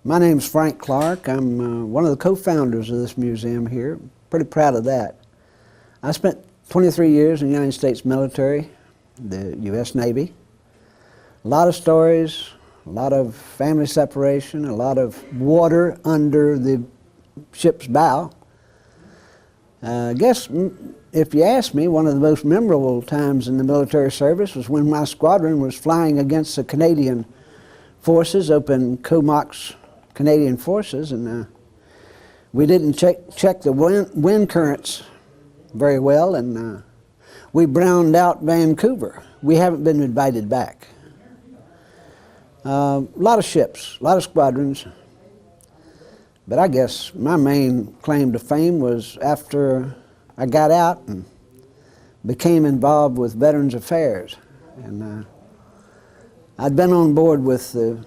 My name's Frank Clark. I'm one of the co-founders of this museum here. Pretty proud of that. I spent 23 years in the United States military, the U.S. Navy. A lot of stories, a lot of family separation, a lot of water under the ship's bow. I guess if you ask me, one of the most memorable times in the military service was when my squadron was flying against the Canadian forces up in Comox Canadian Forces, and we didn't check the wind currents very well, and we browned out Vancouver. We haven't been invited back. A lot of ships, a lot of squadrons, but I guess my main claim to fame was after I got out and became involved with Veterans Affairs. And I'd been on board with the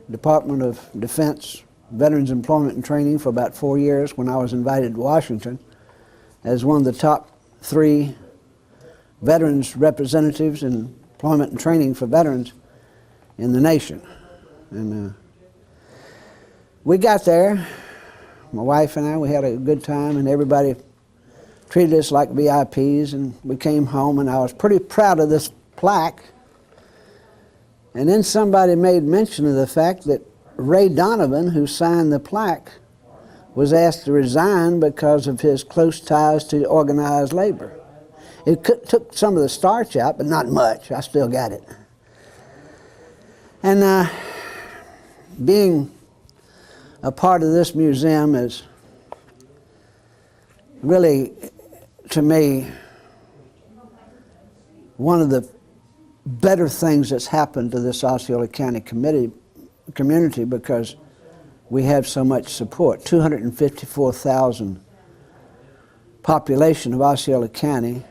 Department of Defense Veterans Employment and Training for about 4 years when I was invited to Washington as one of the top 3 veterans representatives in employment and training for veterans in the nation. And we got there, my wife and I, we had a good time, and everybody treated us like VIPs, and we came home, and I was pretty proud of this plaque. And then somebody made mention of the fact that Ray Donovan, who signed the plaque, was asked to resign because of his close ties to organized labor. It took some of the starch out, but not much. I still got it. And being a part of this museum is really, to me, one of the better things that's happened to this Osceola County community, because we have so much support. 254,000 population of Osceola County,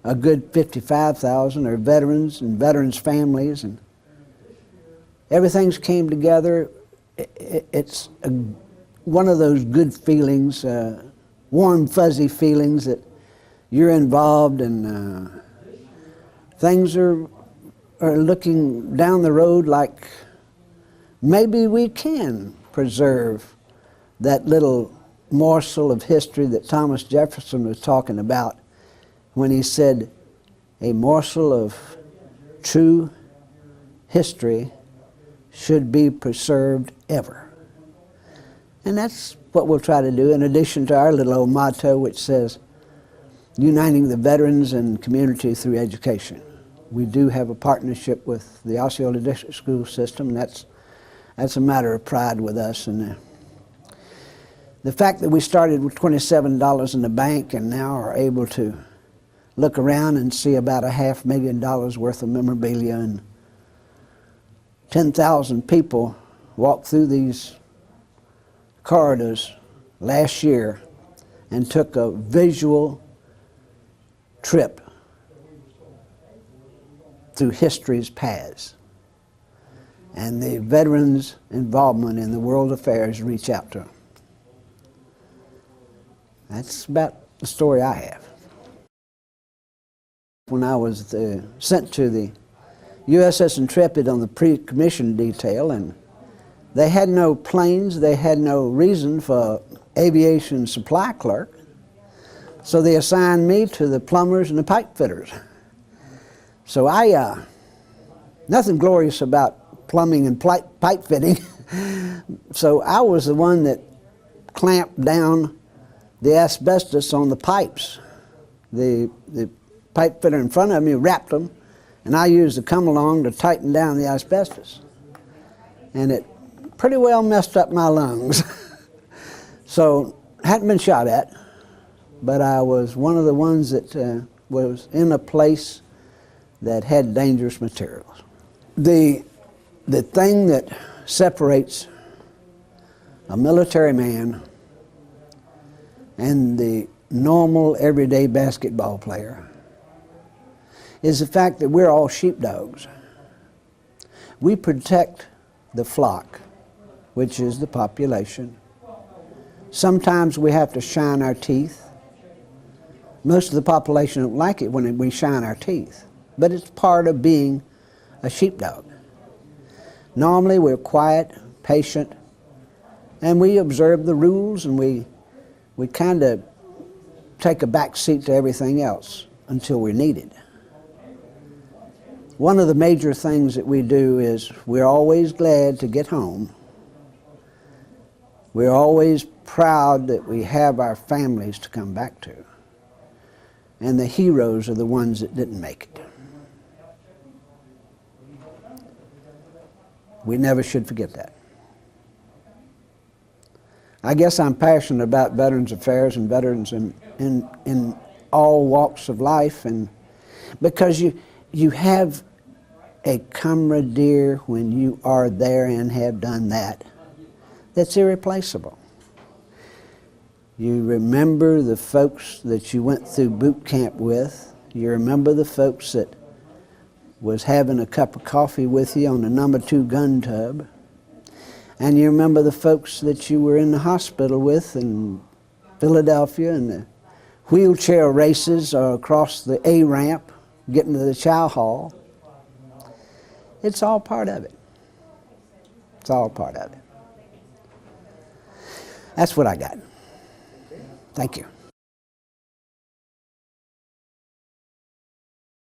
a good 55,000 are veterans and veterans' families, and everything's came together. It's one of those good feelings, warm, fuzzy feelings that you're involved, and things are looking down the road like maybe we can preserve that little morsel of history that Thomas Jefferson was talking about when he said, a morsel of true history should be preserved ever. And that's what we'll try to do, in addition to our little old motto, which says, uniting the veterans and community through education. We do have a partnership with the Osceola District School System, and that's a matter of pride with us. And the fact that we started with $27 in the bank and now are able to look around and see about $500,000 worth of memorabilia, and 10,000 people walked through these corridors last year and took a visual trip through history's paths. And the veterans' involvement in the world affairs reach out to them. That's about the story I have. When I was sent to the USS Intrepid on the pre-commissioned detail, and they had no planes, they had no reason for aviation supply clerk, so they assigned me to the plumbers and the pipe fitters. So nothing glorious about plumbing and pipe fitting, so I was the one that clamped down the asbestos on the pipes. The pipe fitter in front of me wrapped them, and I used the come-along to tighten down the asbestos. And it pretty well messed up my lungs. So, hadn't been shot at, but I was one of the ones that was in a place that had dangerous materials. The thing that separates a military man and the normal, everyday basketball player is the fact that we're all sheepdogs. We protect the flock, which is the population. Sometimes we have to shine our teeth. Most of the population don't like it when we shine our teeth, but it's part of being a sheepdog. Normally we're quiet, patient, And we observe the rules, and we kind of take a back seat to everything else until we're needed. One of the major things that we do is we're always glad to get home. We're always proud that we have our families to come back to. And the heroes are the ones that didn't make it. We never should forget that. I guess I'm passionate about Veterans Affairs and veterans in all walks of life, and because you have a camaraderie when you are there and have done that, that's irreplaceable. You remember the folks that you went through boot camp with. You remember the folks that was having a cup of coffee with you on the No. 2 gun tub. And you remember the folks that you were in the hospital with in Philadelphia, and the wheelchair races or across the A ramp, getting to the chow hall. It's all part of it. It's all part of it. That's what I got. Thank you.